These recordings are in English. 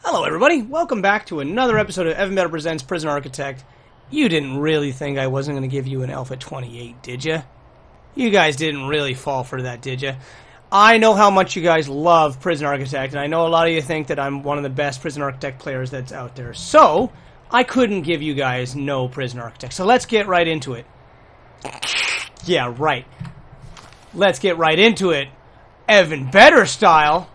Hello everybody, welcome back to another episode of Evan Better Presents Prison Architect. You didn't really think I wasn't going to give you an Alpha 28, did you? You guys didn't really fall for that, did you? I know how much you guys love Prison Architect, and I know a lot of you think that I'm one of the best Prison Architect players that's out there. So, I couldn't give you guys no Prison Architect. So let's get right into it. Yeah, right. Let's get right into it. Evan Better style.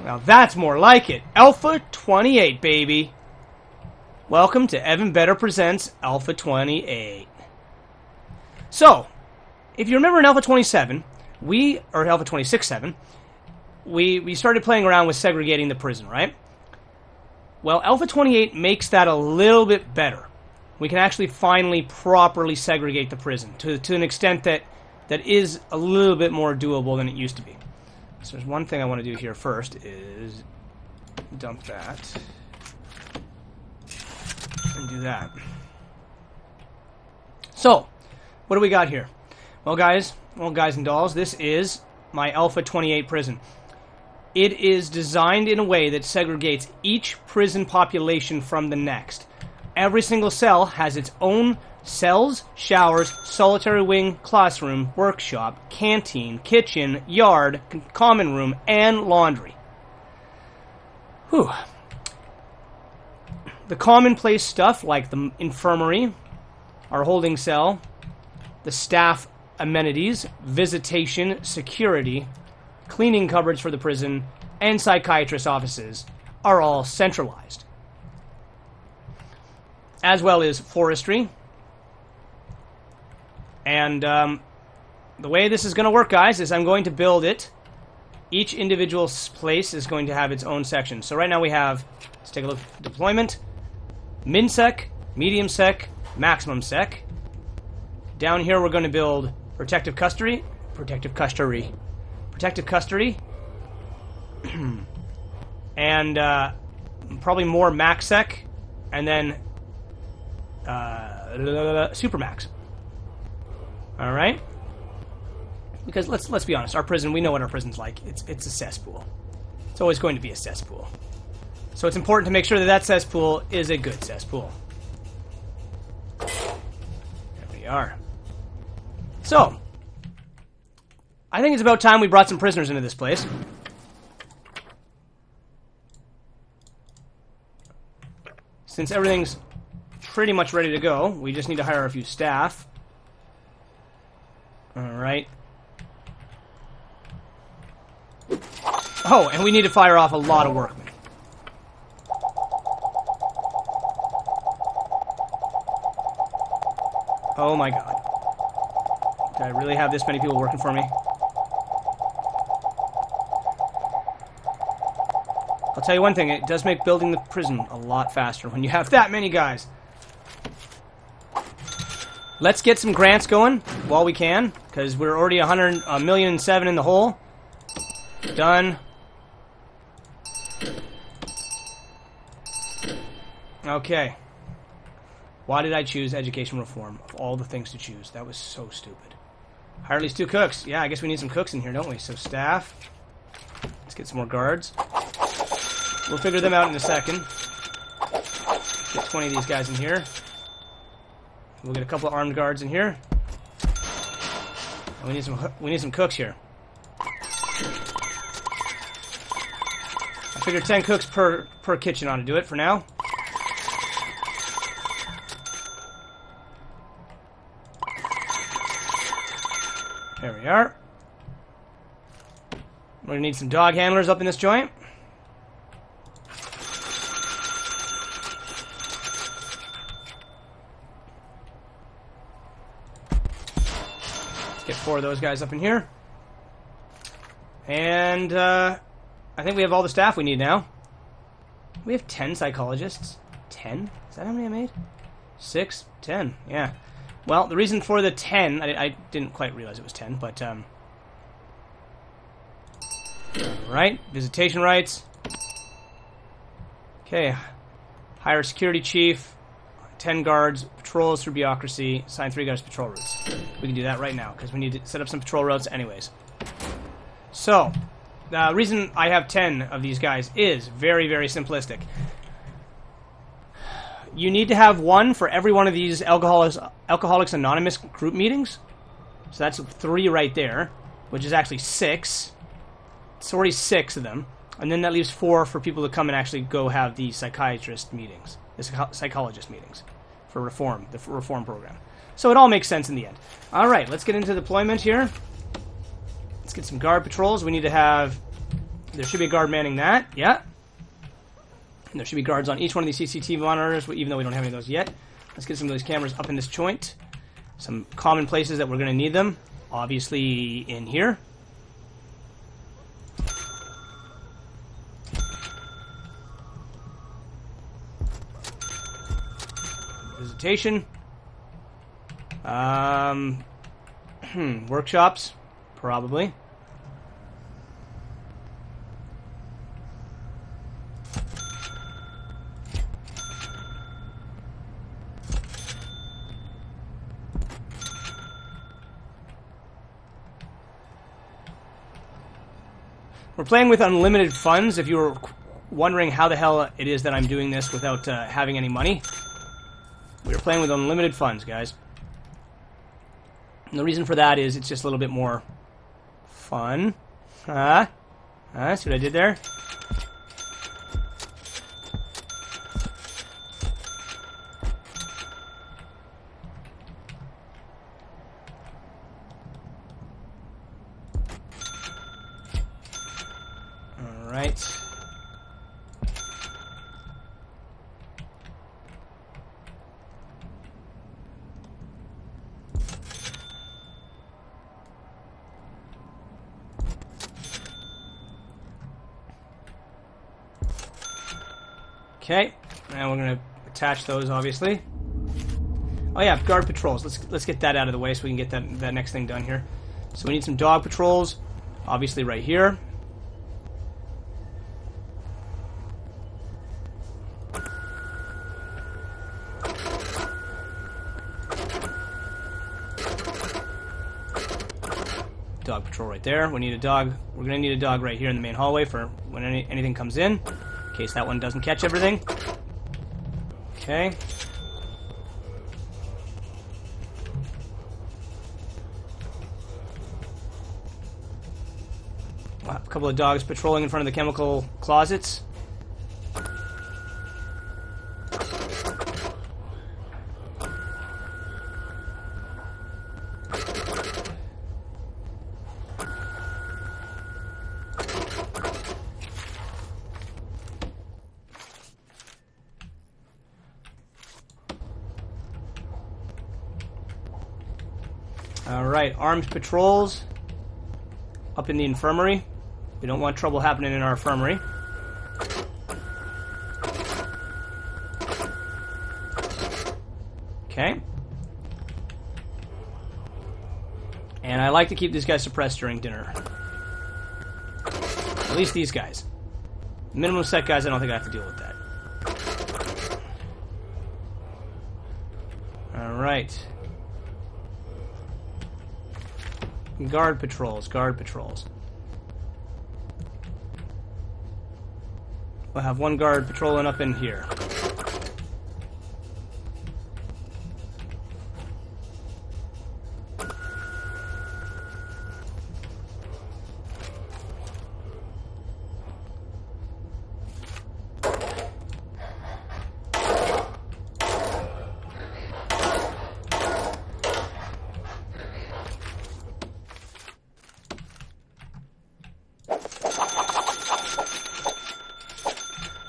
Now that's more like it. Alpha 28, baby. Welcome to Evan Better Presents Alpha 28. So, if you remember in Alpha 27, or Alpha 26-7, we started playing around with segregating the prison, right? Well, Alpha 28 makes that a little bit better. We can actually finally properly segregate the prison to an extent that is a little bit more doable than it used to be. So there's one thing I want to do here first is dump that and do that. So, what do we got here? Well, guys and dolls, this is my Alpha 28 prison. It is designed in a way that segregates each prison population from the next. Every single cell has its own cells, showers, solitary wing, classroom, workshop, canteen, kitchen, yard, common room, and laundry. Whew. The commonplace stuff like the infirmary, our holding cell, the staff amenities, visitation, security, cleaning cupboards for the prison, and psychiatrist offices are all centralized. As well as forestry. And the way this is going to work, guys, is I'm going to build it. Each individual place is going to have its own section. So right now we have, let's take a look at deployment, min sec, medium sec, maximum sec. Down here we're going to build protective custody, and probably more max sec, and then super max. All right, because let's be honest, our prison, we know what our prison's like. It's a cesspool. It's always going to be a cesspool. So it's important to make sure that that cesspool is a good cesspool. There we are. So, I think it's about time we brought some prisoners into this place. Since everything's pretty much ready to go, we just need to hire a few staff. Alright. Oh, and we need to fire off a lot of workmen. Oh my god. Do I really have this many people working for me? I'll tell you one thing, it does make building the prison a lot faster when you have that many guys. Let's get some grants going while we can, because we're already 1,000,007 in the hole. Done. Okay. Why did I choose education reform? Of all the things to choose, that was so stupid. Hire at least 2 cooks. Yeah, I guess we need some cooks in here, don't we? So staff. Let's get some more guards. We'll figure them out in a second. Get 20 of these guys in here. We'll get a couple of armed guards in here. And we need some cooks here. I figure 10 cooks per kitchen ought to do it for now. There we are. We're gonna need some dog handlers up in this joint. Get 4 of those guys up in here. And, I think we have all the staff we need now. We have 10 psychologists. 10? Is that how many I made? 6? 10. Yeah. Well, the reason for the 10, I didn't quite realize it was 10, but, right. Visitation rights. Okay. Hire security chief. 10 guards, patrols through bureaucracy, assign 3 guards patrol routes. We can do that right now, because we need to set up some patrol routes anyways. So, The reason I have 10 of these guys is very, very simplistic. You need to have one for every one of these Alcoholics Anonymous group meetings. So that's 3 right there, which is actually 6. It's already 6 of them. And then that leaves 4 for people to come and actually go have the psychiatrist meetings, the psychologist meetings for reform, the reform program. So it all makes sense in the end. All right, let's get into deployment here. Let's get some guard patrols. We need to have... There should be a guard manning that. Yeah. And there should be guards on each one of these CCTV monitors, even though we don't have any of those yet. Let's get some of those cameras up in this joint. Some common places that we're going to need them. Obviously in here. Visitation. Workshops. Probably. We're playing with unlimited funds, if you were wondering how the hell it is that I'm doing this without having any money. We're playing with unlimited funds, guys. And the reason for that is it's just a little bit more fun. See what I did there? Alright. Okay, and we're going to attach those, obviously. Oh yeah, guard patrols. Let's get that out of the way so we can get that next thing done here. So we need some dog patrols, obviously right here. Dog patrol right there. We need a dog. We're going to need a dog right here in the main hallway for when anything comes in case that one doesn't catch everything. Okay. A couple of dogs patrolling in front of the chemical closets. Alright, armed patrols up in the infirmary. We don't want trouble happening in our infirmary. Okay. And I like to keep these guys suppressed during dinner. At least these guys. Minimum set guys, I don't think I have to deal with that. Alright. Guard patrols, guard patrols. We'll have one guard patrolling up in here.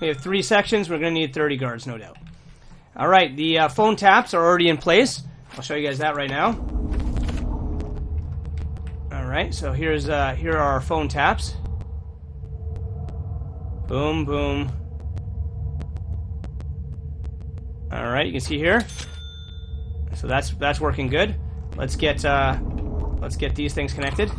We have 3 sections. We're going to need 30 guards, no doubt. All right, the phone taps are already in place. I'll show you guys that right now. All right, so here are our phone taps. Boom, boom. All right, you can see here. So that's working good. Let's get these things connected.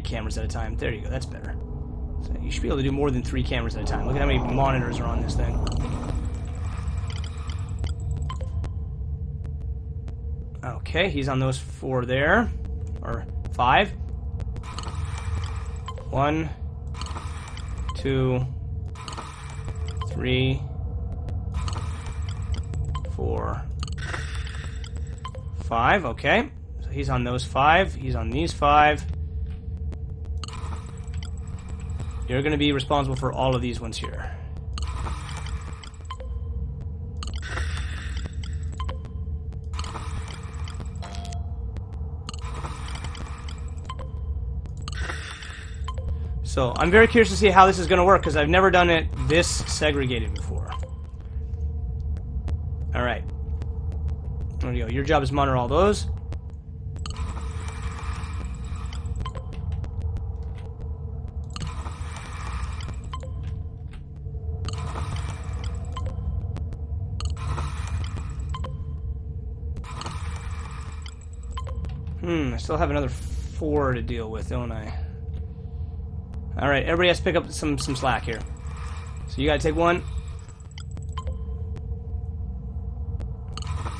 Cameras at a time. There you go. That's better. So you should be able to do more than 3 cameras at a time. Look at how many monitors are on this thing. Okay, he's on those 4 there. Or 5. 1, 2, 3, 4, 5. Okay. So he's on those 5. He's on these 5. You're going to be responsible for all of these ones here. So, I'm very curious to see how this is going to work, because I've never done it this segregated before. Alright. There you go. Your job is to monitor all those. I still have another 4 to deal with, don't I? Alright, everybody has to pick up some slack here. So you gotta take 1.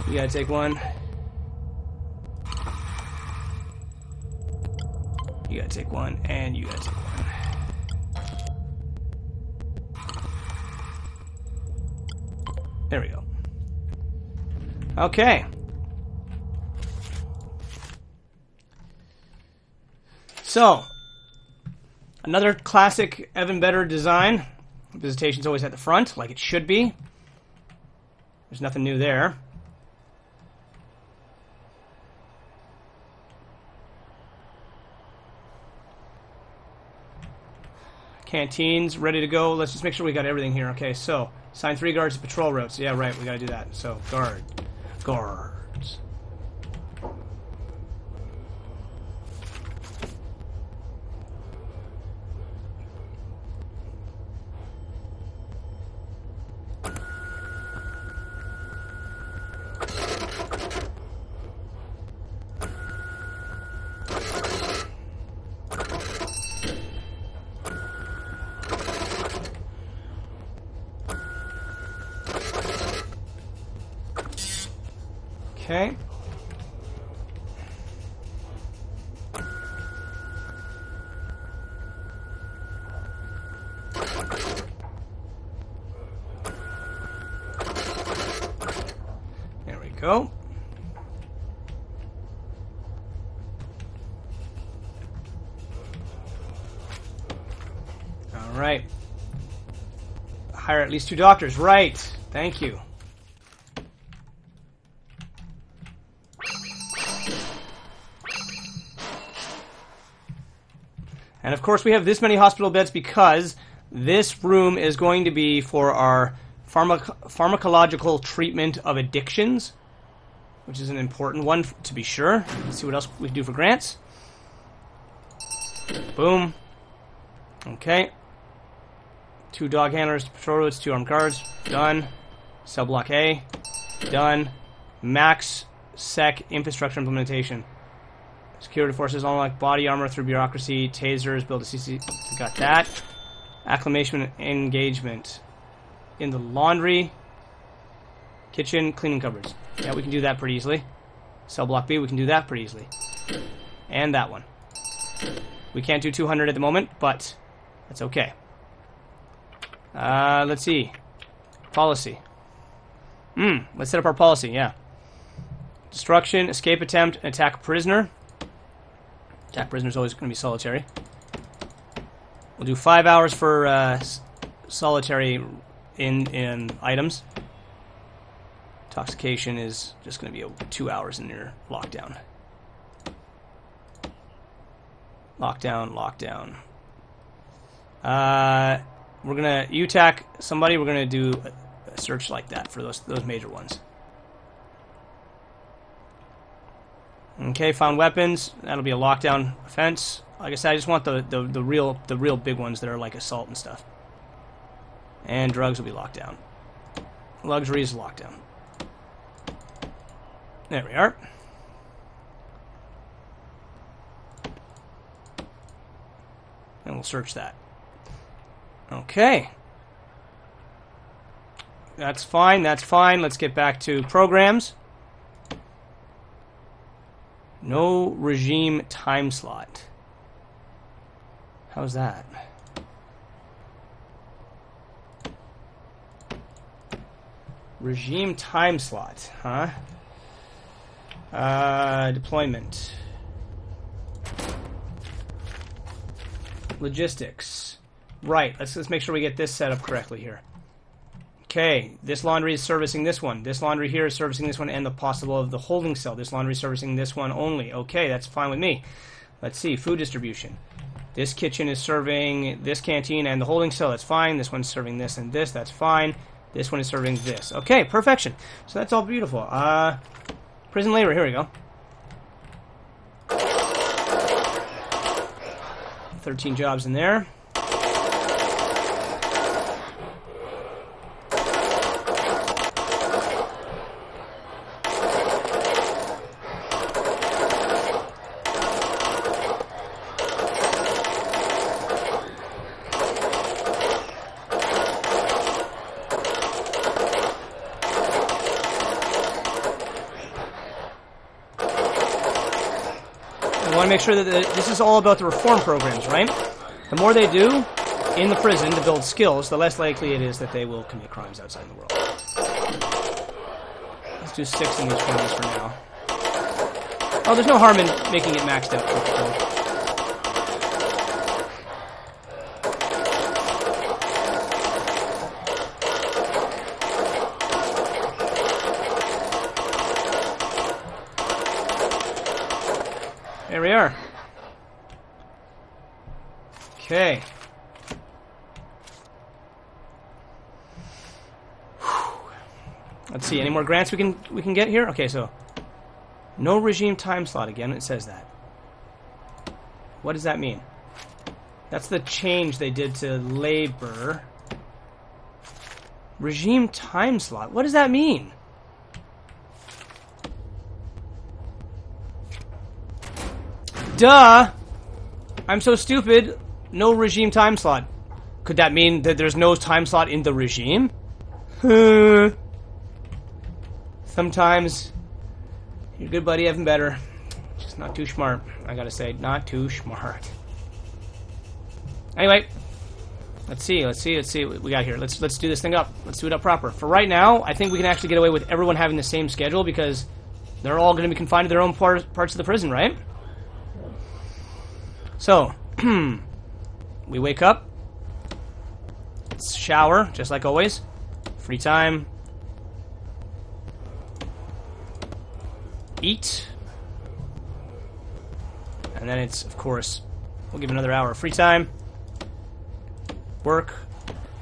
You gotta take 1. You gotta take 1, and you gotta take 1. There we go. Okay. So, another classic Evan Better design. Visitation's always at the front, like it should be. There's nothing new there. Canteens ready to go. Let's just make sure we got everything here. Okay, so assign 3 guards to patrol routes. Yeah, right, we gotta do that. So, guards. Okay. There we go. All right. Hire at least 2 doctors. Right. Thank you. And of course we have this many hospital beds because this room is going to be for our pharmacological treatment of addictions, which is an important one to be sure. Let's see what else we can do for grants. Boom. Okay. 2 dog handlers, patrol routes, 2 armed guards. Done. Cell block A. Done. Max sec infrastructure implementation. Security forces unlock body armor through bureaucracy. Tasers, build a CC. Got that. Acclimation engagement. In the laundry. Kitchen, cleaning cupboards. Yeah, we can do that pretty easily. Cell block B, we can do that pretty easily. And that one. We can't do 200 at the moment, but that's okay. Let's see. Policy. Let's set up our policy, yeah. Destruction, escape attempt, attack prisoner. Attack prisoner is always going to be solitary. We'll do 5 hours for solitary in items. Intoxication is just going to be 2 hours in your lockdown. Lockdown. We're going to UTAC somebody. We're going to do a search like that for those major ones. Okay, found weapons. That'll be a lockdown offense. Like I said, I just want the real big ones that are like assault and stuff. And drugs will be locked down. Luxuries locked down. There we are. And we'll search that. Okay. That's fine, that's fine. Let's get back to programs. No regime time slot. How's that? Regime time slot, huh? Deployment. Logistics. Right, let's make sure we get this set up correctly here. Okay, this laundry is servicing this one. This laundry here is servicing this one and the possible of the holding cell. This laundry is servicing this one only. Okay, that's fine with me. Let's see, food distribution. This kitchen is serving this canteen and the holding cell. That's fine. This one's serving this and this. That's fine. This one is serving this. Okay, perfection. So that's all beautiful. Prison labor. Here we go. 13 jobs in there. Make sure that this is all about the reform programs, right? The more they do in the prison to build skills, the less likely it is that they will commit crimes outside the world. Let's do 6 in each one of these for now. Oh, there's no harm in making it maxed out. There we are. Okay. Let's see, any more grants we can get here? Okay, so no regime time slot again, it says that. What does that mean? That's the change they did to labor. Regime time slot. What does that mean? Duh! I'm so stupid. No regime time slot. Could that mean that there's no time slot in the regime? Sometimes your good buddy Evan Better. Just not too smart. I gotta say, not too smart. Anyway, let's see what we got here. Let's do this thing up. Let's do it up proper. For right now, I think we can actually get away with everyone having the same schedule because they're all going to be confined to their own parts of the prison, right? So, we wake up, shower, just like always, free time, eat, and then it's, of course, we'll give another hour of free time, work,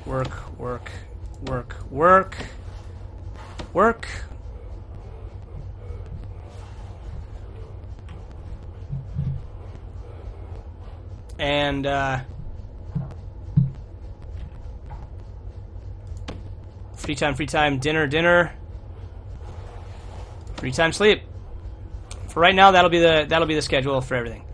work, work, work, work, work, and free time, dinner, free time, sleep. For right now, that'll be the schedule for everything.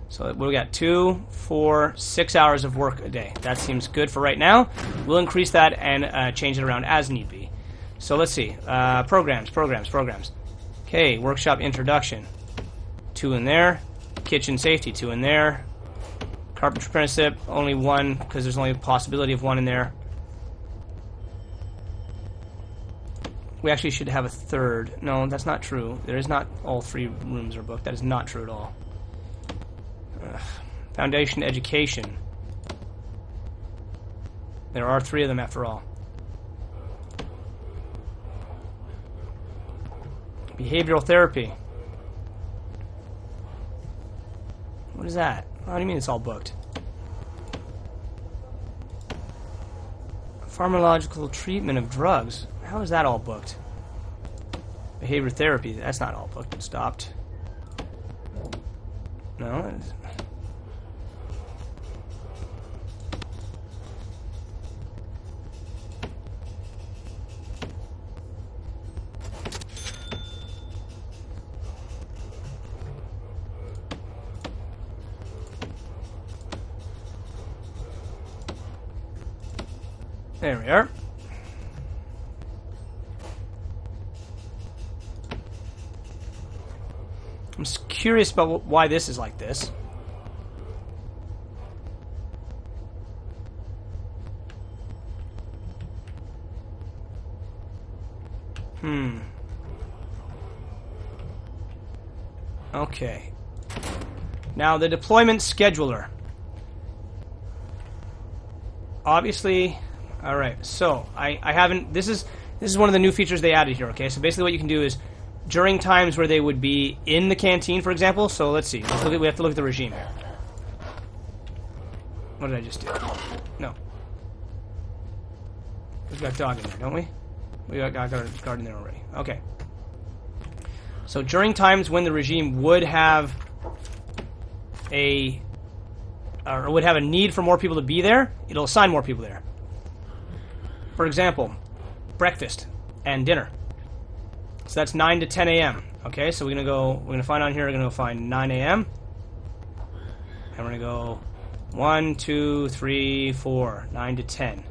So we got 2, 4, 6 hours of work a day. That seems good for right now. We'll increase that and change it around as need be. So let's see, programs. Okay, workshop introduction, 2 in there. Kitchen safety, 2 in there. Carpentry apprenticeship, only 1, because there's only a possibility of 1 in there. We actually should have a 3rd. No, that's not true. There is not all 3 rooms are booked. That is not true at all. Foundation education. There are 3 of them after all. Behavioral therapy. What is that? What do you mean it's all booked? Pharmacological treatment of drugs. How is that all booked? Behavior therapy. That's not all booked and stopped. No. There we are. I'm just curious about why this is like this. Okay. Now the deployment scheduler. Obviously, all right. So I haven't. This is one of the new features they added here. Okay. So basically, what you can do is during times where they would be in the canteen, for example. So let's see. We have to look at the regime here. What did I just do? No. We've got dog in there, don't we? We got guard in there already. Okay. So during times when the regime would have a need for more people to be there, it'll assign more people there. For example, breakfast and dinner. So that's 9 to 10 a.m. Okay, so we're gonna find on here. We're gonna go find 9 a.m. and we're gonna go 1, 2, 3, 4, 9 to 10.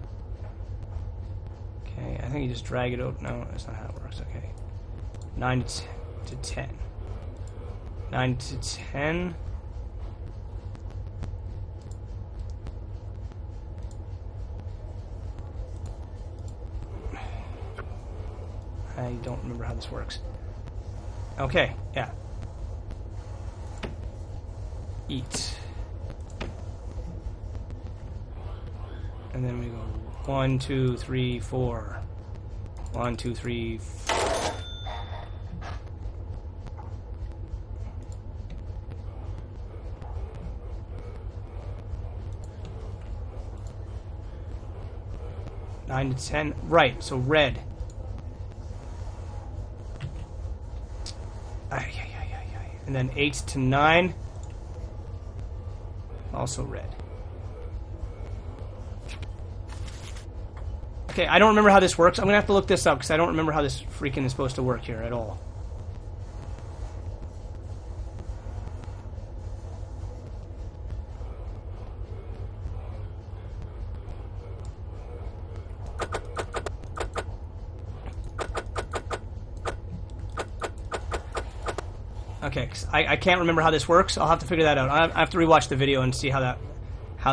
Okay, I think you just drag it out. No, that's not how it works. Okay, 9 to 10. 9 to 10. I don't remember how this works. Okay, yeah. Eat. And then we go 1, 2, 3, 4. 1, 2, 3, 4. Nine to 10. Right, so red. And then 8 to 9. Also red. Okay, I don't remember how this works. I'm gonna have to look this up because I don't remember how this freaking is supposed to work here at all. Okay, 'cause I can't remember how this works. I'll have to figure that out. I have to rewatch the video and see how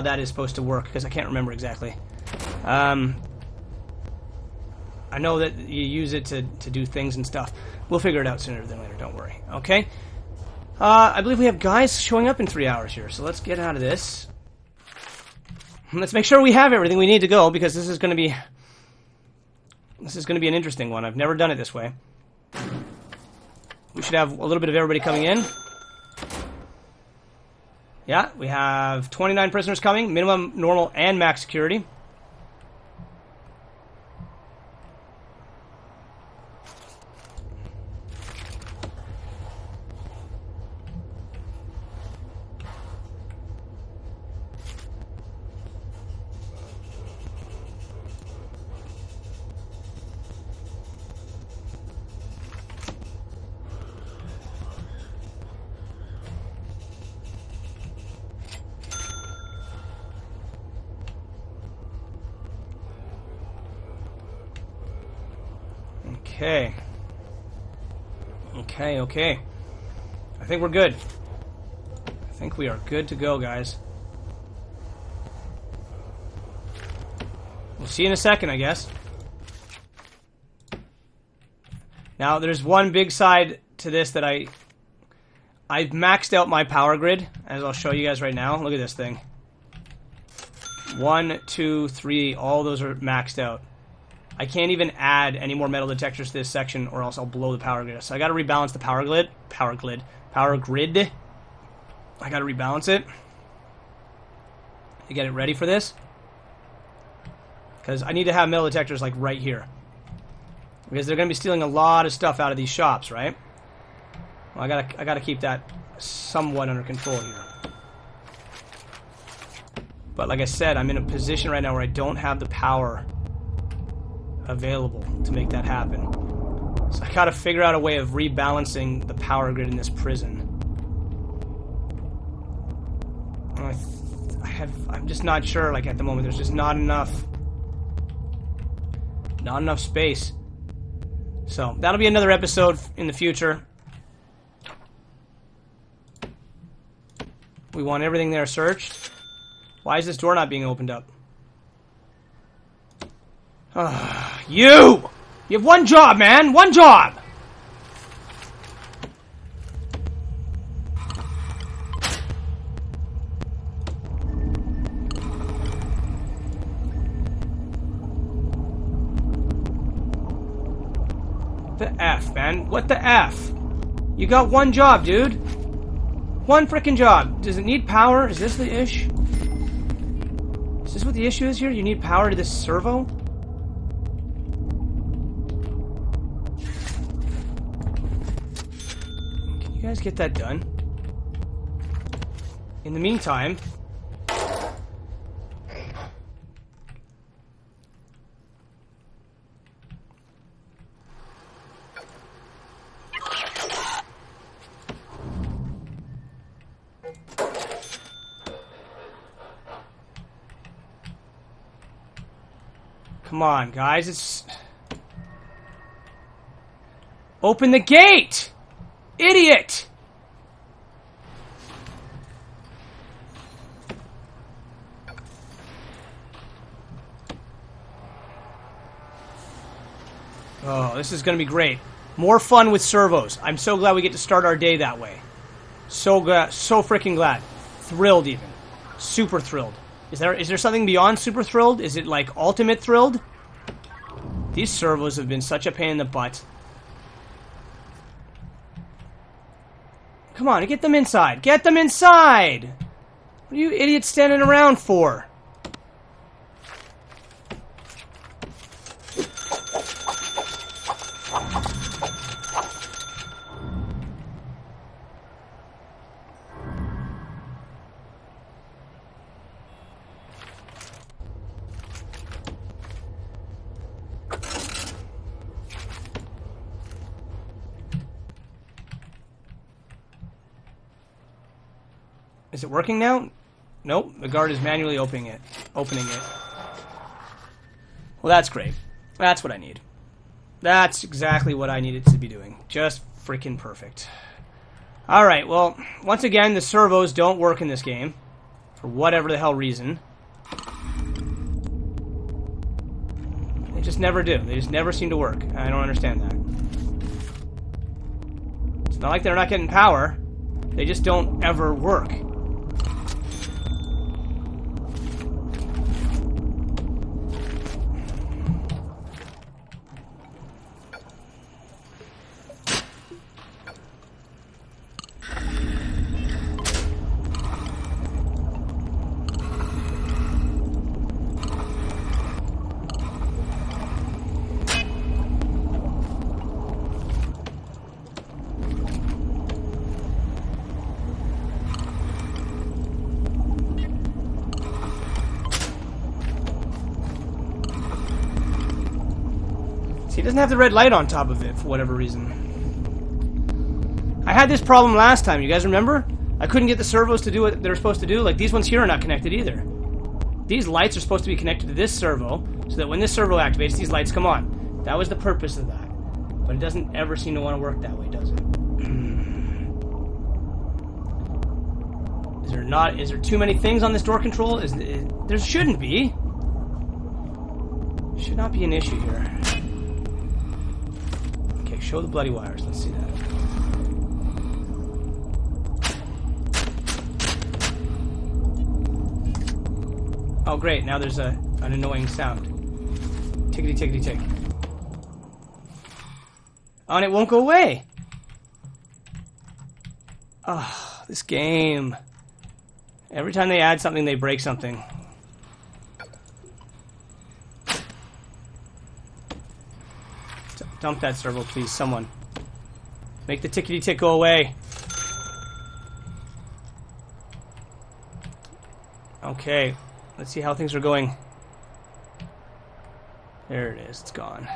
that is supposed to work because I can't remember exactly. I know that you use it to do things and stuff. We'll figure it out sooner than later. Don't worry. Okay. I believe we have guys showing up in 3 hours here, so let's get out of this. Let's make sure we have everything we need to go because this is going to be an interesting one. I've never done it this way. We should have a little bit of everybody coming in. Yeah, we have 29 prisoners coming, minimum, normal, and max security. Okay. Okay. I think we're good. I think we are good to go, guys. We'll see you in a second, I guess. Now, there's one big side to this that I've maxed out my power grid, as I'll show you guys right now. Look at this thing. 1, 2, 3, all those are maxed out. I can't even add any more metal detectors to this section or else I'll blow the power grid. So I gotta rebalance the power grid. I gotta rebalance it to get it ready for this. Because I need to have metal detectors like right here. Because they're gonna be stealing a lot of stuff out of these shops, right? Well, I gotta keep that somewhat under control here. But like I said, I'm in a position right now where I don't have the power available to make that happen. So I gotta figure out a way of rebalancing the power grid in this prison. I'm just not sure, like at the moment, there's just not enough Not enough space. So, that'll be another episode in the future. We want everything there searched. Why is this door not being opened up? You! You have one job, man! One job! The F, man. What the F? You got one job, dude. One frickin' job. Does it need power? Is this the ish? Is this what the issue is here? You need power to this servo? Can you guys get that done? In the meantime... Come on, guys, it's... Open the gate! Idiot! Oh, this is gonna be great. More fun with servos. I'm so glad we get to start our day that way. So glad, so freaking glad. Thrilled even. Super thrilled. Is there something beyond super thrilled? Is it like ultimate thrilled? These servos have been such a pain in the butt. Come on, get them inside. Get them inside! What are you idiots standing around for? Is it working now? Nope. The guard is manually opening it. Well, that's great. That's what I need. That's exactly what I needed to be doing. Just freaking perfect. Alright, well, once again, the servos don't work in this game. For whatever the hell reason. They just never do. They just never seem to work. I don't understand that. It's not like they're not getting power. They just don't ever work. See, it doesn't have the red light on top of it for whatever reason. I had this problem last time, you guys remember? I couldn't get the servos to do what they're supposed to do. Like, these ones here are not connected either. These lights are supposed to be connected to this servo, so that when this servo activates, these lights come on. That was the purpose of that. But it doesn't ever seem to want to work that way, does it? Is there too many things on this door control? There shouldn't be. Should not be an issue here. Okay, show the bloody wires. Let's see that. Oh, great. Now there's an annoying sound. Tickety, tickety, tick. Oh, and it won't go away. Oh, this game. Every time they add something, they break something. Dump that servo, please, someone. Make the tickety tick go away. Okay, let's see how things are going. There it is, it's gone.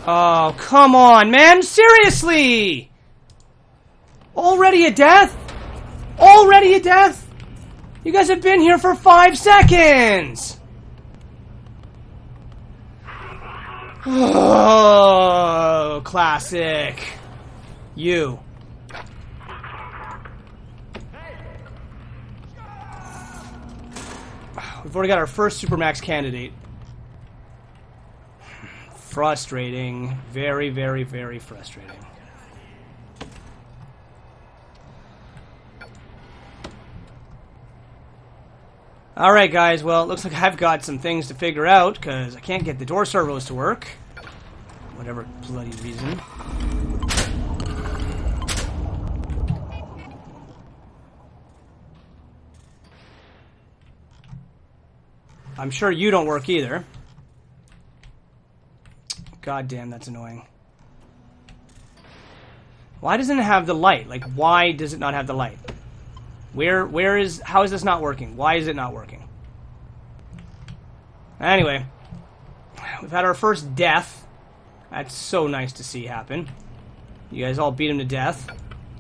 Oh, come on, man! Seriously! Already a death? Already a death? You guys have been here for 5 seconds! Oh, classic. You. We've already got our first Supermax candidate. Frustrating. Very, very, very frustrating. Alright guys, well it looks like I've got some things to figure out because I can't get the door servos to work. Whatever bloody reason. I'm sure you don't work either. God damn, that's annoying. Why doesn't it have the light? Like, why does it not have the light? How is this not working? Why is it not working? Anyway, we've had our first death. That's so nice to see happen. You guys all beat him to death.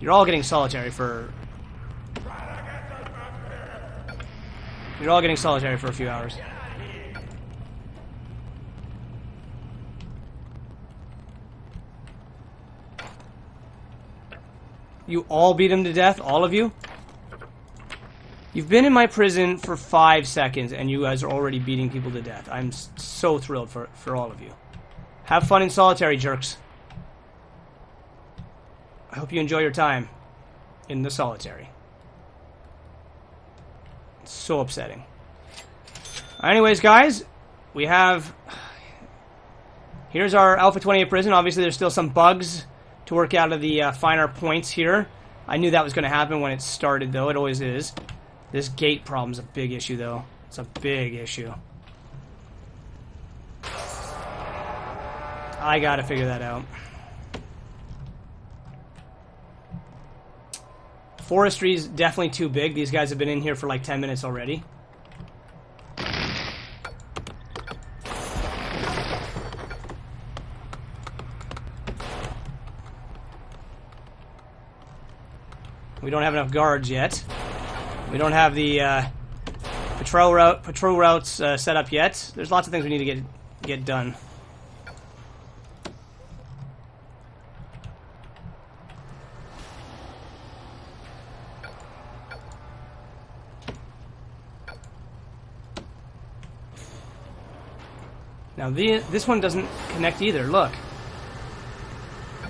You're all getting solitary for... You're all getting solitary for a few hours. You all beat him to death? All of you? You've been in my prison for 5 seconds and you guys are already beating people to death. I'm so thrilled for all of you. Have fun in solitary, jerks. I hope you enjoy your time in the solitary. It's so upsetting. Anyways, guys, we have... Here's our Alpha 28 prison. Obviously, there's still some bugs to work out of the finer points here. I knew that was going to happen when it started, though. It always is. This gate problem's a big issue, though. It's a big issue. I gotta figure that out. Forestry's definitely too big. These guys have been in here for like 10 minutes already. We don't have enough guards yet. We don't have the patrol routes set up yet. There's lots of things we need to get done. Now this one doesn't connect either. Look.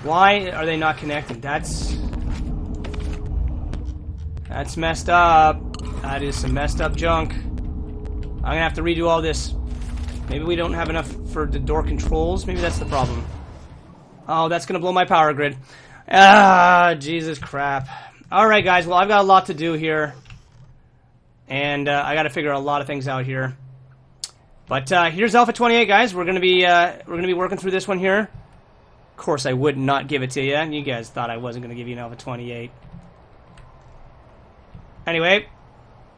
Why are they not connecting? That's messed up. That is some messed up junk. I'm gonna have to redo all this. Maybe we don't have enough for the door controls. Maybe that's the problem. Oh, that's gonna blow my power grid. Ah, Jesus crap. Alright guys, well I've got a lot to do here. And I gotta figure a lot of things out here. But here's Alpha 28, guys. We're gonna be working through this one here. Of course I would not give it to you. You guys thought I wasn't gonna give you an Alpha 28. Anyway,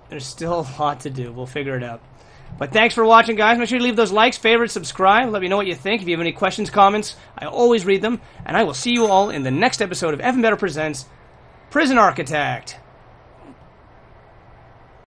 there's still a lot to do. We'll figure it out. But thanks for watching, guys. Make sure you leave those likes, favorites, subscribe. Let me know what you think. If you have any questions, comments, I always read them. And I will see you all in the next episode of Evan Better Presents Prison Architect.